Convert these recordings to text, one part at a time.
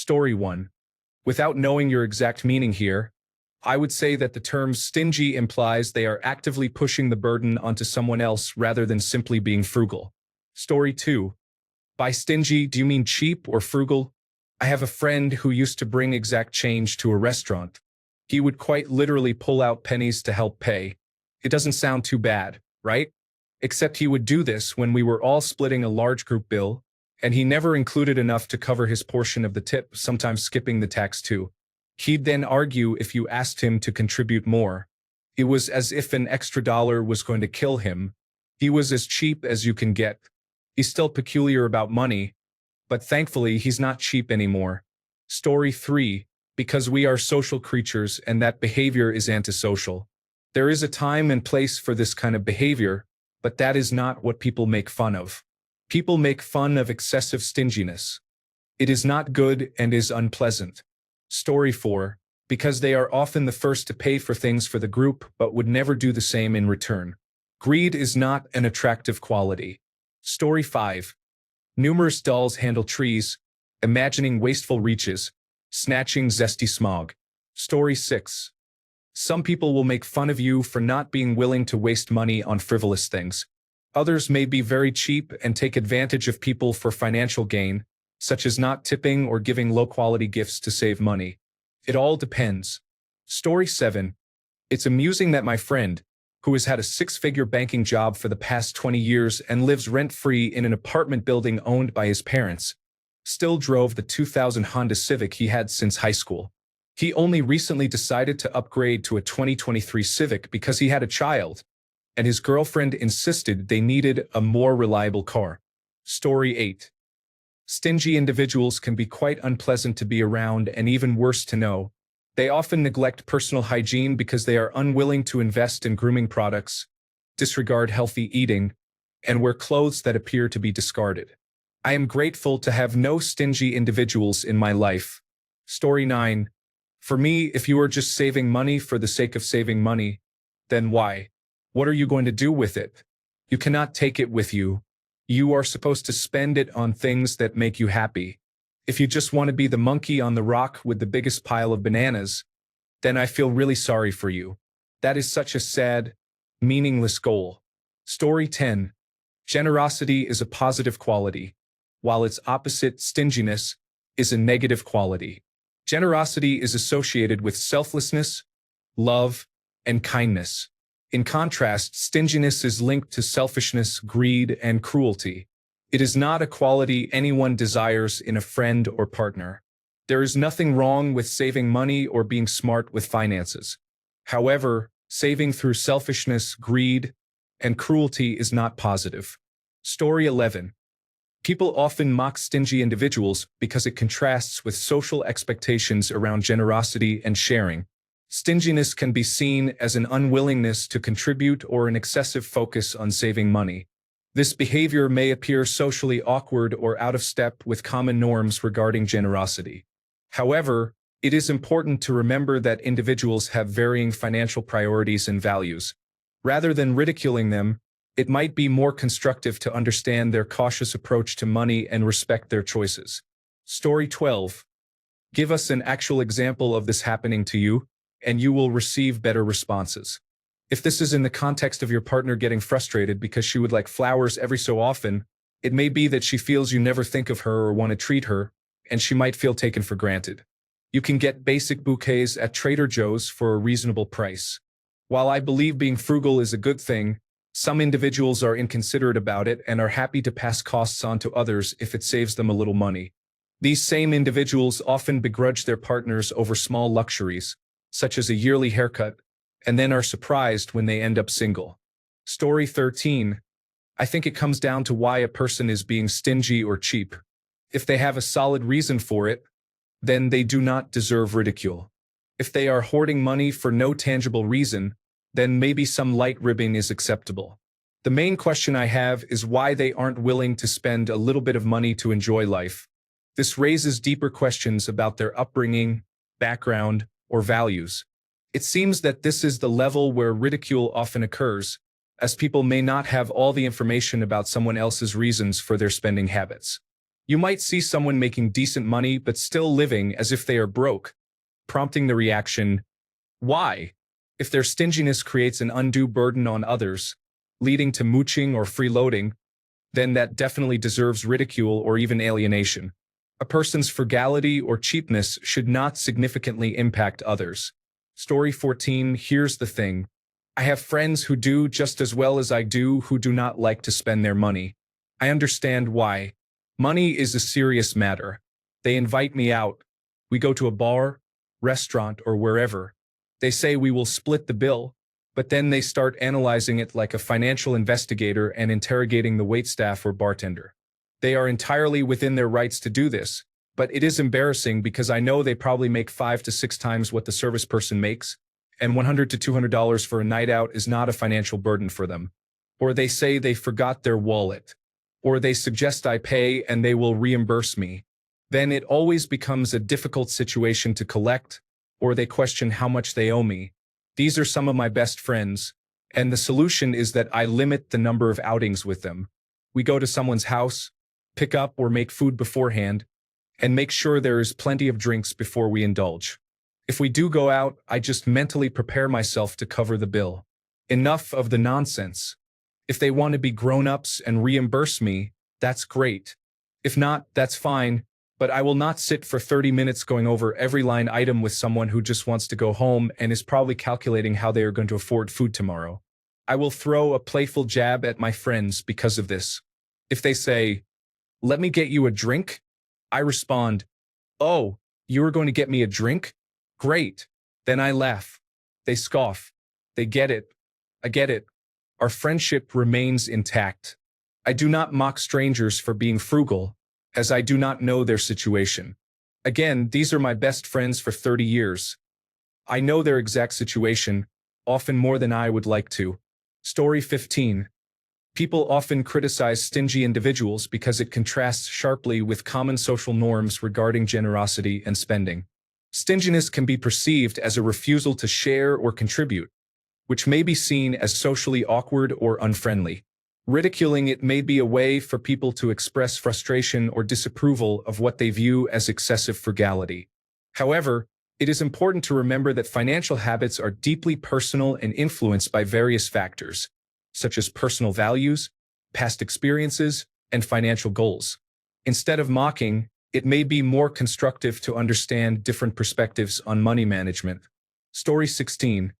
Story 1. Without knowing your exact meaning here, I would say that the term stingy implies they are actively pushing the burden onto someone else rather than simply being frugal. Story 2. By stingy, do you mean cheap or frugal? I have a friend who used to bring exact change to a restaurant. He would quite literally pull out pennies to help pay. It doesn't sound too bad, right? Except he would do this when we were all splitting a large group bill, and he never included enough to cover his portion of the tip, sometimes skipping the tax too. He'd then argue if you asked him to contribute more. It was as if an extra dollar was going to kill him. He was as cheap as you can get. He's still peculiar about money, but thankfully he's not cheap anymore. Story 3. Because we are social creatures and that behavior is antisocial. There is a time and place for this kind of behavior, but that is not what people make fun of. People make fun of excessive stinginess. It is not good and is unpleasant. Story 4. Because they are often the first to pay for things for the group but would never do the same in return. Greed is not an attractive quality. Story 5. Numerous dolls handle trees, imagining wasteful reaches, snatching zesty smog. Story 6. Some people will make fun of you for not being willing to waste money on frivolous things. Others may be very cheap and take advantage of people for financial gain, such as not tipping or giving low-quality gifts to save money. It all depends. Story 7. It's amusing that my friend, who has had a six-figure banking job for the past 20 years and lives rent-free in an apartment building owned by his parents, still drove the 2000 Honda Civic he had since high school. He only recently decided to upgrade to a 2023 Civic because he had a child, and his girlfriend insisted they needed a more reliable car. Story 8. Stingy individuals can be quite unpleasant to be around and even worse to know. They often neglect personal hygiene because they are unwilling to invest in grooming products, disregard healthy eating, and wear clothes that appear to be discarded. I am grateful to have no stingy individuals in my life. Story 9. For me, if you are just saving money for the sake of saving money, then why? What are you going to do with it? You cannot take it with you. You are supposed to spend it on things that make you happy. If you just want to be the monkey on the rock with the biggest pile of bananas, then I feel really sorry for you. That is such a sad, meaningless goal. Story 10. Generosity is a positive quality, while its opposite, stinginess, is a negative quality. Generosity is associated with selflessness, love, and kindness. In contrast, stinginess is linked to selfishness, greed, and cruelty. It is not a quality anyone desires in a friend or partner. There is nothing wrong with saving money or being smart with finances. However, saving through selfishness, greed, and cruelty is not positive. Story 11. People often mock stingy individuals because it contrasts with social expectations around generosity and sharing. Stinginess can be seen as an unwillingness to contribute or an excessive focus on saving money. This behavior may appear socially awkward or out of step with common norms regarding generosity. However, it is important to remember that individuals have varying financial priorities and values. Rather than ridiculing them, it might be more constructive to understand their cautious approach to money and respect their choices. Story 12. Give us an actual example of this happening to you, and you will receive better responses. If this is in the context of your partner getting frustrated because she would like flowers every so often, it may be that she feels you never think of her or want to treat her, and she might feel taken for granted. You can get basic bouquets at Trader Joe's for a reasonable price. While I believe being frugal is a good thing, some individuals are inconsiderate about it and are happy to pass costs on to others if it saves them a little money. These same individuals often begrudge their partners over small luxuries, such as a yearly haircut, and then are surprised when they end up single. Story 13. I think it comes down to why a person is being stingy or cheap. If they have a solid reason for it, then they do not deserve ridicule. If they are hoarding money for no tangible reason, then maybe some light ribbing is acceptable. The main question I have is why they aren't willing to spend a little bit of money to enjoy life. This raises deeper questions about their upbringing, background, or values. It seems that this is the level where ridicule often occurs, as people may not have all the information about someone else's reasons for their spending habits. You might see someone making decent money but still living as if they are broke, prompting the reaction, why? If their stinginess creates an undue burden on others, leading to mooching or freeloading, then that definitely deserves ridicule or even alienation. A person's frugality or cheapness should not significantly impact others. Story 14, here's the thing. I have friends who do just as well as I do who do not like to spend their money. I understand why. Money is a serious matter. They invite me out. We go to a bar, restaurant, or wherever. They say we will split the bill, but then they start analyzing it like a financial investigator and interrogating the waitstaff or bartender. They are entirely within their rights to do this, but it is embarrassing because I know they probably make 5 to 6 times what the service person makes, and $100 to $200 for a night out is not a financial burden for them. Or they say they forgot their wallet. Or they suggest I pay and they will reimburse me. Then it always becomes a difficult situation to collect, or they question how much they owe me. These are some of my best friends, and the solution is that I limit the number of outings with them. We go to someone's house, pick up or make food beforehand, and make sure there is plenty of drinks before we indulge. If we do go out, I just mentally prepare myself to cover the bill. Enough of the nonsense. If they want to be grown-ups and reimburse me, that's great. If not, that's fine, but I will not sit for 30 minutes going over every line item with someone who just wants to go home and is probably calculating how they are going to afford food tomorrow. I will throw a playful jab at my friends because of this. If they say, "Let me get you a drink," I respond, "Oh, you are going to get me a drink? Great." Then I laugh. They scoff. They get it. I get it. Our friendship remains intact. I do not mock strangers for being frugal, as I do not know their situation. Again, these are my best friends for 30 years. I know their exact situation, often more than I would like to. Story 15. People often criticize stingy individuals because it contrasts sharply with common social norms regarding generosity and spending. Stinginess can be perceived as a refusal to share or contribute, which may be seen as socially awkward or unfriendly. Ridiculing it may be a way for people to express frustration or disapproval of what they view as excessive frugality. However, it is important to remember that financial habits are deeply personal and influenced by various factors, such as personal values, past experiences, and financial goals. Instead of mocking, it may be more constructive to understand different perspectives on money management. Story 16.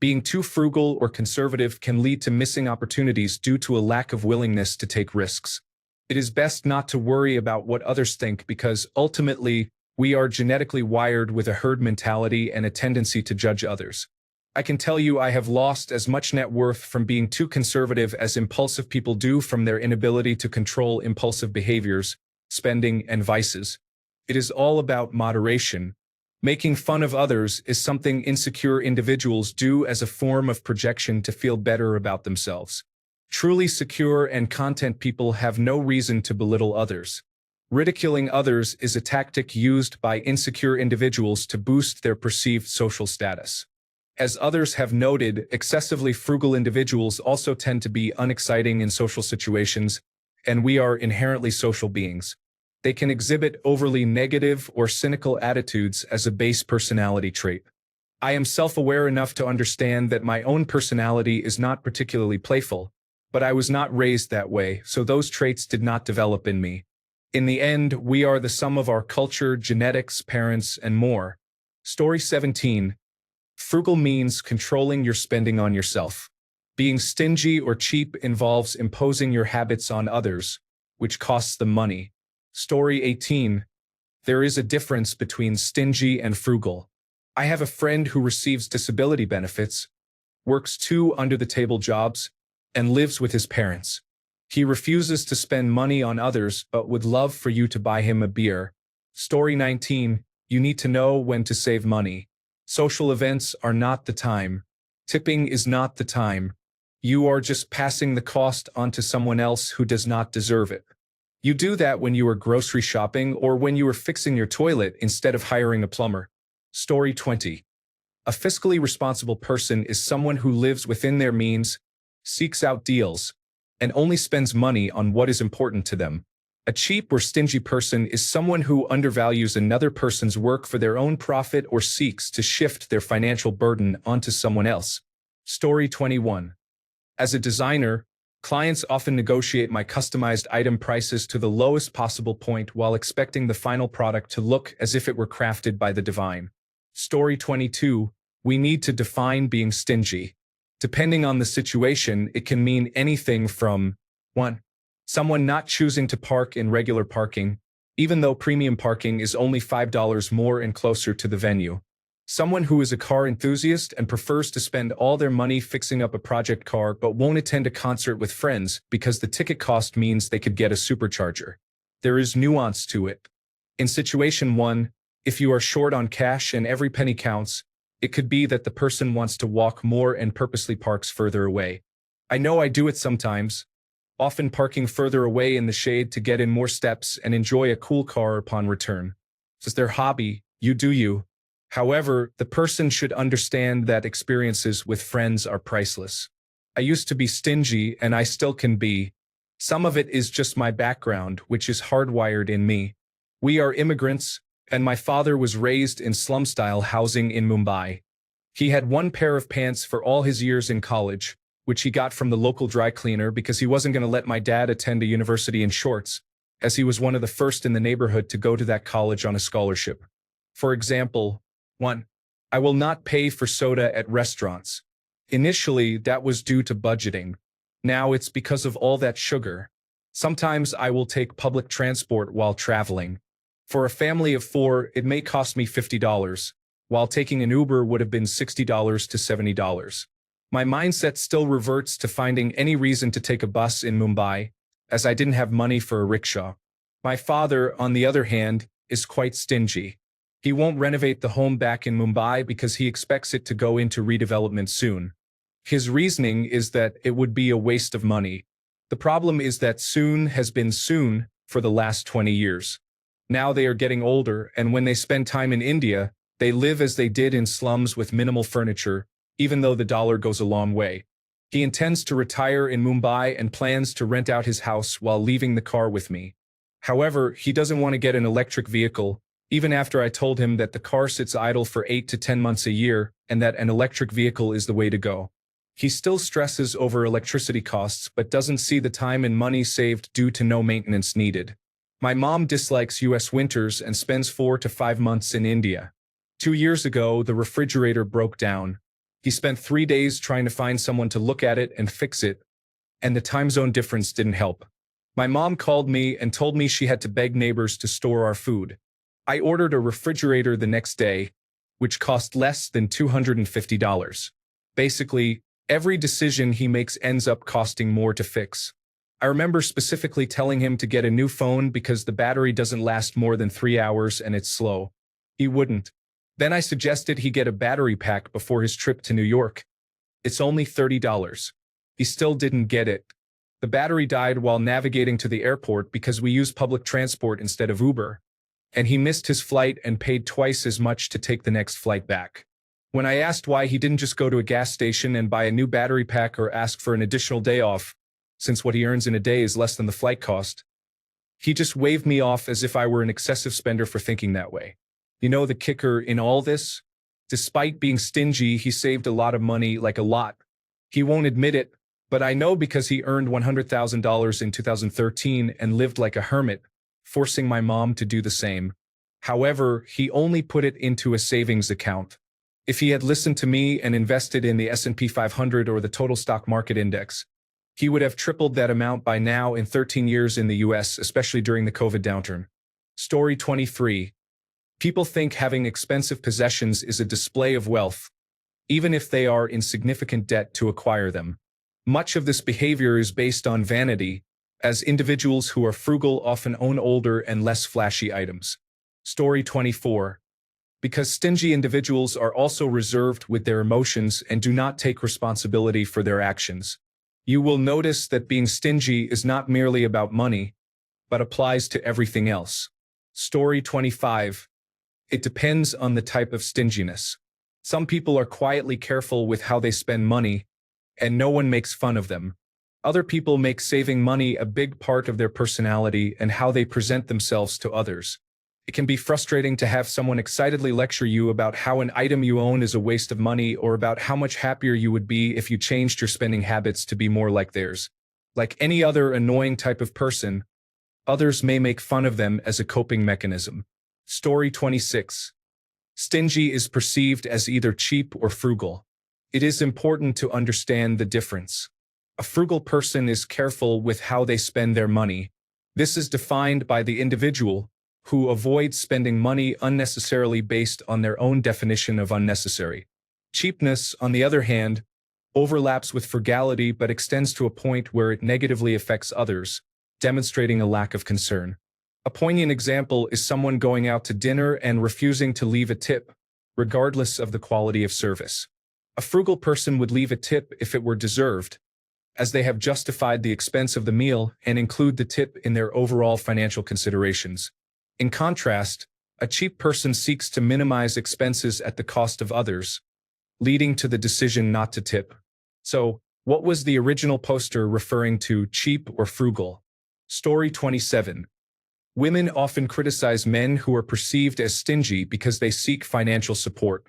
Being too frugal or conservative can lead to missing opportunities due to a lack of willingness to take risks. It is best not to worry about what others think because ultimately, we are genetically wired with a herd mentality and a tendency to judge others. I can tell you I have lost as much net worth from being too conservative as impulsive people do from their inability to control impulsive behaviors, spending, and vices. It is all about moderation. Making fun of others is something insecure individuals do as a form of projection to feel better about themselves. Truly secure and content people have no reason to belittle others. Ridiculing others is a tactic used by insecure individuals to boost their perceived social status. As others have noted, excessively frugal individuals also tend to be unexciting in social situations, and we are inherently social beings. They can exhibit overly negative or cynical attitudes as a base personality trait. I am self-aware enough to understand that my own personality is not particularly playful, but I was not raised that way, so those traits did not develop in me. In the end, we are the sum of our culture, genetics, parents, and more. Story 17. Frugal means controlling your spending on yourself. Being stingy or cheap involves imposing your habits on others, which costs them money. Story 18. There is a difference between stingy and frugal. I have a friend who receives disability benefits, works 2 under-the-table jobs, and lives with his parents. He refuses to spend money on others but would love for you to buy him a beer. Story 19. You need to know when to save money. Social events are not the time. Tipping is not the time. You are just passing the cost on to someone else who does not deserve it. You do that when you are grocery shopping or when you are fixing your toilet instead of hiring a plumber. Story 20. A fiscally responsible person is someone who lives within their means, seeks out deals, and only spends money on what is important to them. A cheap or stingy person is someone who undervalues another person's work for their own profit or seeks to shift their financial burden onto someone else. Story 21. As a designer, clients often negotiate my customized item prices to the lowest possible point while expecting the final product to look as if it were crafted by the divine. Story 22. We need to define being stingy. Depending on the situation, it can mean anything from 1. Someone not choosing to park in regular parking, even though premium parking is only $5 more and closer to the venue. Someone who is a car enthusiast and prefers to spend all their money fixing up a project car but won't attend a concert with friends because the ticket cost means they could get a supercharger. There is nuance to it. In situation 1, if you are short on cash and every penny counts, it could be that the person wants to walk more and purposely parks further away. I know I do it sometimes, often parking further away in the shade to get in more steps and enjoy a cool car upon return. It's their hobby, you do you. However, the person should understand that experiences with friends are priceless. I used to be stingy and I still can be. Some of it is just my background, which is hardwired in me. We are immigrants, and my father was raised in slum-style housing in Mumbai. He had one pair of pants for all his years in college, which he got from the local dry cleaner because he wasn't going to let my dad attend a university in shorts, as he was one of the first in the neighborhood to go to that college on a scholarship. For example, 1. I will not pay for soda at restaurants. Initially, that was due to budgeting. Now it's because of all that sugar. Sometimes I will take public transport while traveling. For a family of 4, it may cost me $50, while taking an Uber would have been $60 to $70. My mindset still reverts to finding any reason to take a bus in Mumbai, as I didn't have money for a rickshaw. My father, on the other hand, is quite stingy. He won't renovate the home back in Mumbai because he expects it to go into redevelopment soon. His reasoning is that it would be a waste of money. The problem is that soon has been soon for the last 20 years. Now they are getting older, and when they spend time in India, they live as they did in slums with minimal furniture, even though the dollar goes a long way. He intends to retire in Mumbai and plans to rent out his house while leaving the car with me. However, he doesn't want to get an electric vehicle, even after I told him that the car sits idle for 8 to 10 months a year and that an electric vehicle is the way to go. He still stresses over electricity costs but doesn't see the time and money saved due to no maintenance needed. My mom dislikes US winters and spends 4 to 5 months in India. 2 years ago, the refrigerator broke down. He spent 3 days trying to find someone to look at it and fix it, and the time zone difference didn't help. My mom called me and told me she had to beg neighbors to store our food. I ordered a refrigerator the next day, which cost less than $250. Basically, every decision he makes ends up costing more to fix. I remember specifically telling him to get a new phone because the battery doesn't last more than 3 hours and it's slow. He wouldn't. Then I suggested he get a battery pack before his trip to New York. It's only $30. He still didn't get it. The battery died while navigating to the airport because we used public transport instead of Uber. And he missed his flight and paid twice as much to take the next flight back. When I asked why he didn't just go to a gas station and buy a new battery pack or ask for an additional day off, since what he earns in a day is less than the flight cost, he just waved me off as if I were an excessive spender for thinking that way. You know the kicker in all this? Despite being stingy, he saved a lot of money, like a lot. He won't admit it, but I know because he earned $100,000 in 2013 and lived like a hermit, forcing my mom to do the same. However, he only put it into a savings account. If he had listened to me and invested in the S&P 500 or the total stock market index, he would have tripled that amount by now in 13 years in the US, especially during the COVID downturn. Story 23. People think having expensive possessions is a display of wealth, even if they are in significant debt to acquire them. Much of this behavior is based on vanity, as individuals who are frugal often own older and less flashy items. Story 24. Because stingy individuals are also reserved with their emotions and do not take responsibility for their actions. You will notice that being stingy is not merely about money, but applies to everything else. Story 25. It depends on the type of stinginess. Some people are quietly careful with how they spend money, and no one makes fun of them. Other people make saving money a big part of their personality and how they present themselves to others. It can be frustrating to have someone excitedly lecture you about how an item you own is a waste of money or about how much happier you would be if you changed your spending habits to be more like theirs. Like any other annoying type of person, others may make fun of them as a coping mechanism. Story 26. Stingy is perceived as either cheap or frugal. It is important to understand the difference. A frugal person is careful with how they spend their money. This is defined by the individual, who avoids spending money unnecessarily based on their own definition of unnecessary. Cheapness, on the other hand, overlaps with frugality but extends to a point where it negatively affects others, demonstrating a lack of concern. A poignant example is someone going out to dinner and refusing to leave a tip, regardless of the quality of service. A frugal person would leave a tip if it were deserved, as they have justified the expense of the meal and include the tip in their overall financial considerations. In contrast, a cheap person seeks to minimize expenses at the cost of others, leading to the decision not to tip. So, what was the original poster referring to, cheap or frugal? Story 27. Women often criticize men who are perceived as stingy because they seek financial support.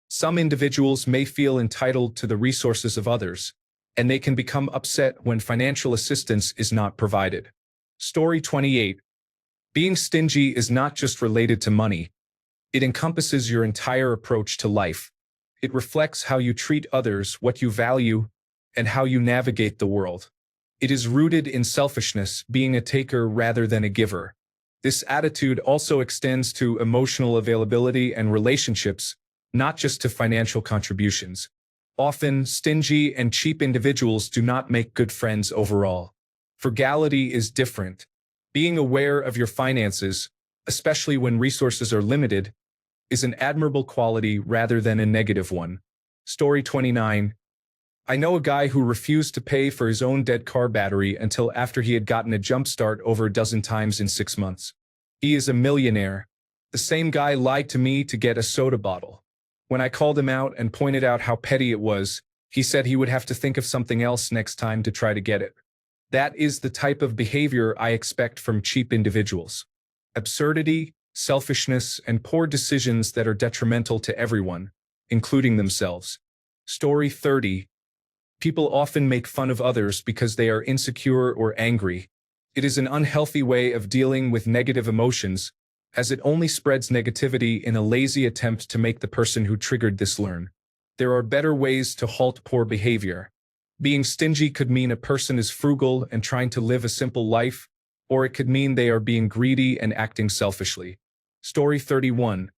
Some individuals may feel entitled to the resources of others, and they can become upset when financial assistance is not provided. Story 28. Being stingy is not just related to money. It encompasses your entire approach to life. It reflects how you treat others, what you value, and how you navigate the world. It is rooted in selfishness, being a taker rather than a giver. This attitude also extends to emotional availability and relationships, not just to financial contributions. Often, stingy and cheap individuals do not make good friends overall. Frugality is different. Being aware of your finances, especially when resources are limited, is an admirable quality rather than a negative one. Story 29. I know a guy who refused to pay for his own dead car battery until after he had gotten a jump start over a dozen times in 6 months. He is a millionaire. The same guy lied to me to get a soda bottle. When I called him out and pointed out how petty it was, he said he would have to think of something else next time to try to get it. That is the type of behavior I expect from cheap individuals. Absurdity, selfishness, and poor decisions that are detrimental to everyone, including themselves. Story 30. People often make fun of others because they are insecure or angry. It is an unhealthy way of dealing with negative emotions, as it only spreads negativity in a lazy attempt to make the person who triggered this learn. There are better ways to halt poor behavior. Being stingy could mean a person is frugal and trying to live a simple life, or it could mean they are being greedy and acting selfishly. Story 31.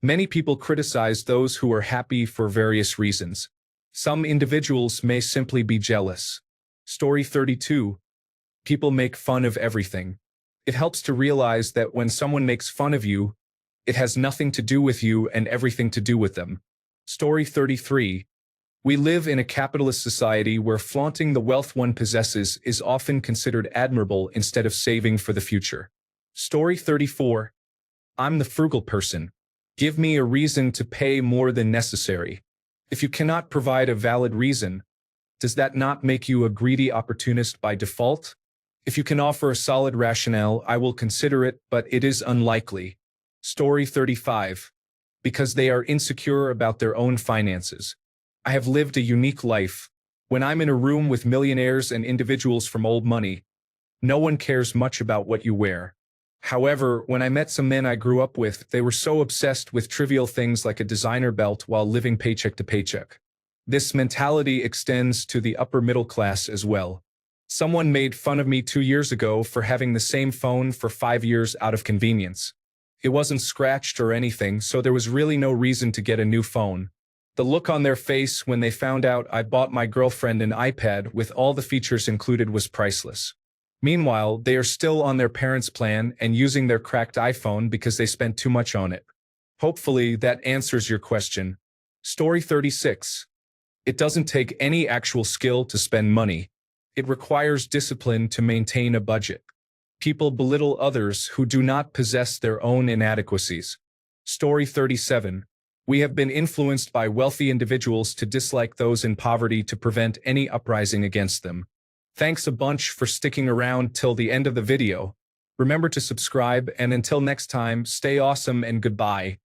Many people criticize those who are happy for various reasons. Some individuals may simply be jealous. Story 32. People make fun of everything. It helps to realize that when someone makes fun of you, it has nothing to do with you and everything to do with them. Story 33. We live in a capitalist society where flaunting the wealth one possesses is often considered admirable instead of saving for the future. Story 34. I'm the frugal person. Give me a reason to pay more than necessary. If you cannot provide a valid reason, does that not make you a greedy opportunist by default? If you can offer a solid rationale, I will consider it, but it is unlikely. Story 35. Because they are insecure about their own finances. I have lived a unique life. When I'm in a room with millionaires and individuals from old money, no one cares much about what you wear. However, when I met some men I grew up with, they were so obsessed with trivial things like a designer belt while living paycheck to paycheck. This mentality extends to the upper middle class as well. Someone made fun of me 2 years ago for having the same phone for 5 years out of convenience. It wasn't scratched or anything, so there was really no reason to get a new phone. The look on their face when they found out I bought my girlfriend an iPad with all the features included was priceless. Meanwhile, they are still on their parents' plan and using their cracked iPhone because they spent too much on it. Hopefully that answers your question. Story 36. It doesn't take any actual skill to spend money. It requires discipline to maintain a budget. People belittle others who do not possess their own inadequacies. Story 37. We have been influenced by wealthy individuals to dislike those in poverty to prevent any uprising against them. Thanks a bunch for sticking around till the end of the video. Remember to subscribe, and until next time, stay awesome and goodbye.